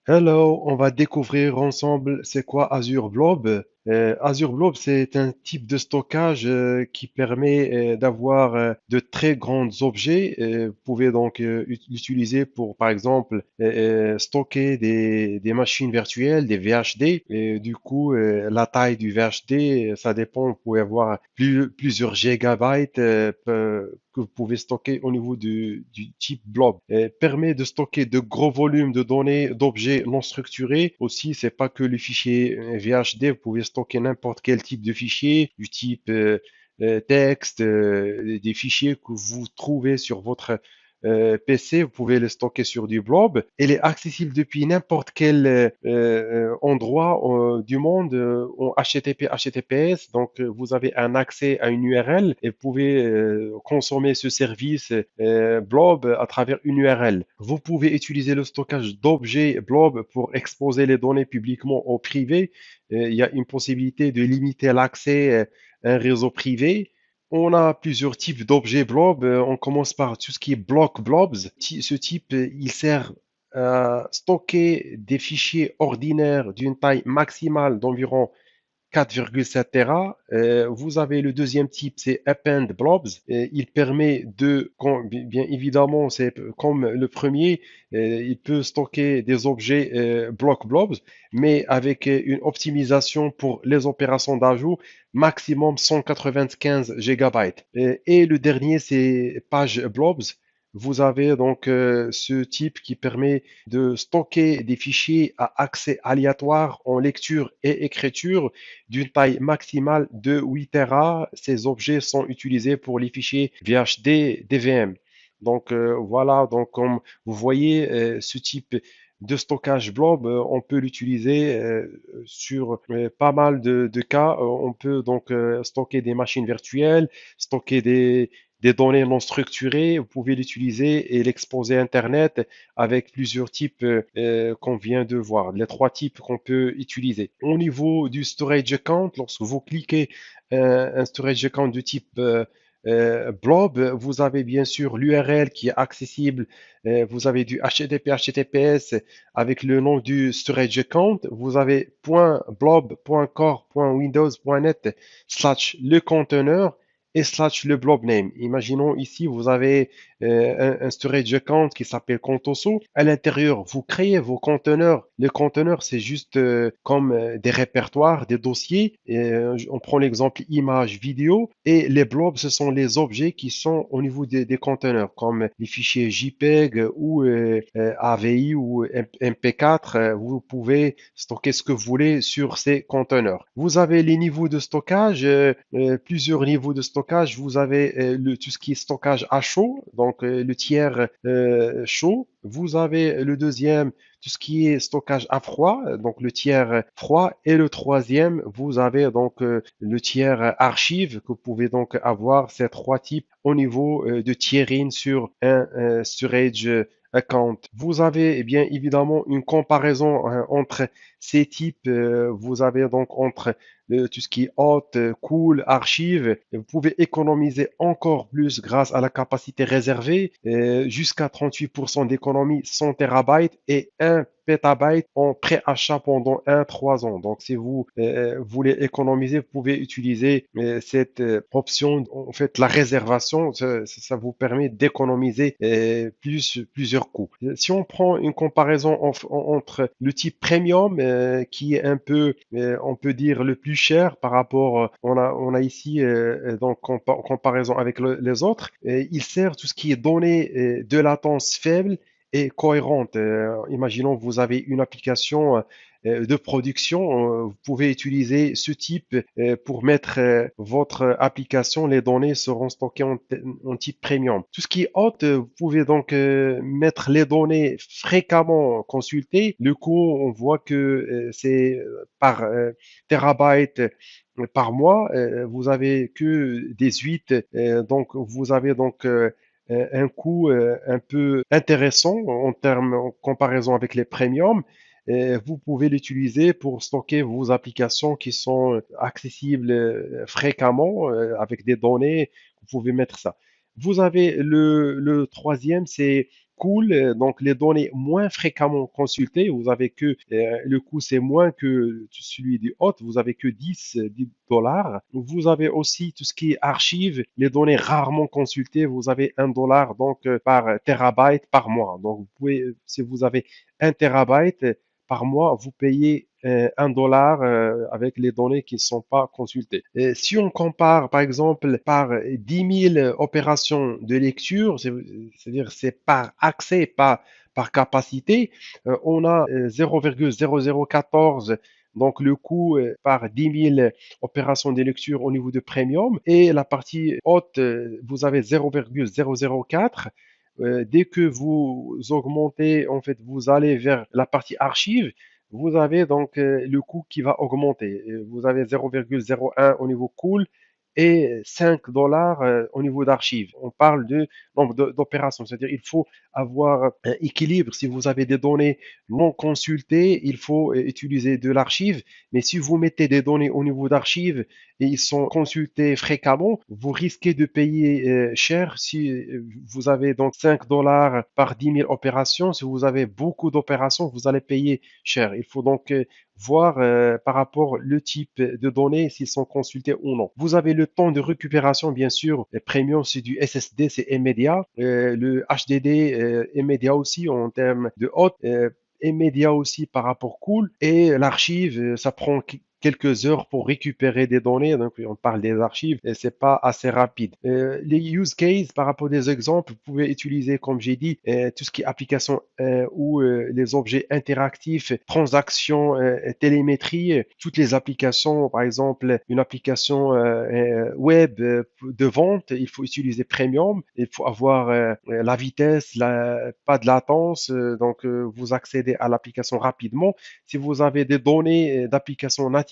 Hello, on va découvrir ensemble c'est quoi Azure Blob. Azure Blob, c'est un type de stockage qui permet d'avoir de très grands objets. Vous pouvez donc l'utiliser pour, par exemple, stocker des machines virtuelles, des VHD. Et du coup, la taille du VHD, ça dépend. Vous pouvez avoir plusieurs gigabytes que vous pouvez stocker au niveau du type blob. Permet de stocker de gros volumes de données, d'objets non structurés. Aussi, c'est pas que les fichiers VHD, vous pouvez stocker n'importe quel type de fichier, du type texte, des fichiers que vous trouvez sur votre PC, vous pouvez le stocker sur du blob. Il est accessible depuis n'importe quel endroit du monde en HTTP, HTTPS. Donc, vous avez un accès à une URL et vous pouvez consommer ce service blob à travers une URL. Vous pouvez utiliser le stockage d'objets blob pour exposer les données publiquement au privé. Il y a une possibilité de limiter l'accès à un réseau privé. On a plusieurs types d'objets blob. On commence par tout ce qui est block blobs. Ce type, il sert à stocker des fichiers ordinaires d'une taille maximale d'environ 4,7 Tera. Vous avez le deuxième type, c'est Append Blobs. Il permet de, bien évidemment, c'est comme le premier, il peut stocker des objets block blobs, mais avec une optimisation pour les opérations d'ajout, maximum 195 gigabytes. Et le dernier, c'est Page Blobs. Vous avez donc ce type qui permet de stocker des fichiers à accès aléatoire en lecture et écriture d'une taille maximale de 8 Tera. Ces objets sont utilisés pour les fichiers VHD, DVM. Donc voilà, donc comme vous voyez, ce type de stockage blob, on peut l'utiliser sur pas mal de cas. On peut donc stocker des machines virtuelles, stocker des données non structurées. Vous pouvez l'utiliser et l'exposer à Internet avec plusieurs types qu'on vient de voir, les trois types qu'on peut utiliser. Au niveau du storage account, lorsque vous cliquez un storage account de type blob, vous avez bien sûr l'URL qui est accessible. Vous avez du HTTP, HTTPS avec le nom du storage account. Vous avez .blob.core.windows.net slash le conteneur et slash le blob name. Imaginons ici, vous avez un storage account qui s'appelle Contoso. À l'intérieur, vous créez vos conteneurs. Les conteneurs, c'est juste comme des répertoires, des dossiers. On prend l'exemple image, vidéo. Et les blobs, ce sont les objets qui sont au niveau des conteneurs, comme les fichiers JPEG ou AVI ou MP4. Vous pouvez stocker ce que vous voulez sur ces conteneurs. Vous avez les niveaux de stockage, plusieurs niveaux de stockage. Vous avez tout ce qui est stockage à chaud, donc le tiers chaud. Vous avez le deuxième, tout ce qui est stockage à froid, donc le tiers froid. Et le troisième, vous avez donc le tiers archive que vous pouvez donc avoir ces trois types au niveau de tiering sur un storage account. Vous avez bien évidemment une comparaison entre ces types. Vous avez donc entre tout ce qui est hot, cool, archive. Vous pouvez économiser encore plus grâce à la capacité réservée, jusqu'à 38% d'économie 100 terabytes et 1 pétabyte en préachat pendant 1-3 ans. Donc, si vous voulez économiser, vous pouvez utiliser cette option, en fait, la réservation. Ça vous permet d'économiser plusieurs coûts. Si on prend une comparaison entre le type premium, qui est un peu, on peut dire, le plus cher par rapport, on a ici donc comparaison avec les autres, il sert tout ce qui est données de latence faible et cohérente. Imaginons que vous avez une application de production, vous pouvez utiliser ce type pour mettre votre application. Les données seront stockées en type premium. Tout ce qui est haute, vous pouvez donc mettre les données fréquemment consultées. Le coût, on voit que c'est par terabyte par mois. Vous avez que 18, donc vous avez donc un coût un peu intéressant en termes en comparaison avec les premiums. Vous pouvez l'utiliser pour stocker vos applications qui sont accessibles fréquemment avec des données. Vous pouvez mettre ça. Vous avez le troisième, c'est Cool, donc les données moins fréquemment consultées, vous avez que le coût c'est moins que celui du Hot, vous avez que 10 dollars. Vous avez aussi tout ce qui est archive, les données rarement consultées, vous avez 1 dollar donc par terabyte par mois. Donc vous pouvez, si vous avez 1 terabyte par mois, vous payez 1 dollar avec les données qui ne sont pas consultées. Et si on compare, par exemple, par 10 000 opérations de lecture, c'est-à-dire c'est par accès, pas par capacité, on a 0,0014 donc le coût par 10 000 opérations de lecture au niveau de premium et la partie haute, vous avez 0,004. Dès que vous augmentez, en fait, vous allez vers la partie archive, vous avez donc le coût qui va augmenter. Vous avez 0,01 au niveau cool et 5 dollars au niveau d'archives. On parle de nombre d'opérations, c'est-à-dire il faut avoir un équilibre. Si vous avez des données non consultées, il faut utiliser de l'archive. Mais si vous mettez des données au niveau d'archives et ils sont consultés fréquemment, vous risquez de payer cher si vous avez donc 5 dollars par 10 000 opérations. Si vous avez beaucoup d'opérations, vous allez payer cher. Il faut donc voir par rapport le type de données s'ils sont consultés ou non. Vous avez le temps de récupération, bien sûr. Le premium, c'est du SSD, c'est immédiat. Le HDD immédiat aussi en termes de haute. Immédiat aussi par rapport cool. Et l'archive, ça prend quelques heures pour récupérer des données. Donc, on parle des archives et c'est pas assez rapide. Les use cases, par rapport aux exemples, vous pouvez utiliser, comme j'ai dit, tout ce qui est application ou les objets interactifs, transactions, télémétrie, toutes les applications, par exemple, une application web de vente, il faut utiliser Premium, il faut avoir la vitesse, pas de latence, donc vous accédez à l'application rapidement. Si vous avez des données d'application nativement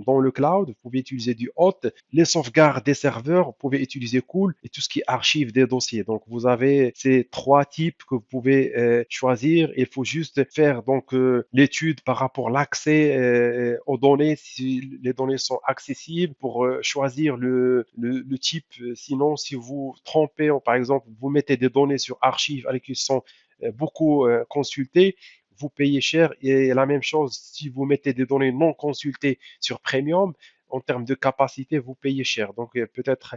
dans le cloud, vous pouvez utiliser du Hot. Les sauvegardes des serveurs, vous pouvez utiliser Cool et tout ce qui est archive des dossiers. Donc, vous avez ces trois types que vous pouvez choisir. Il faut juste faire donc l'étude par rapport à l'accès aux données, si les données sont accessibles pour choisir le type. Sinon, si vous trompez, par exemple, vous mettez des données sur archives avec qui sont beaucoup consultées, vous payez cher. Et la même chose, si vous mettez des données non consultées sur Premium, en termes de capacité, vous payez cher. Donc, peut-être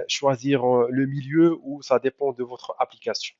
choisir le milieu où ça dépend de votre application.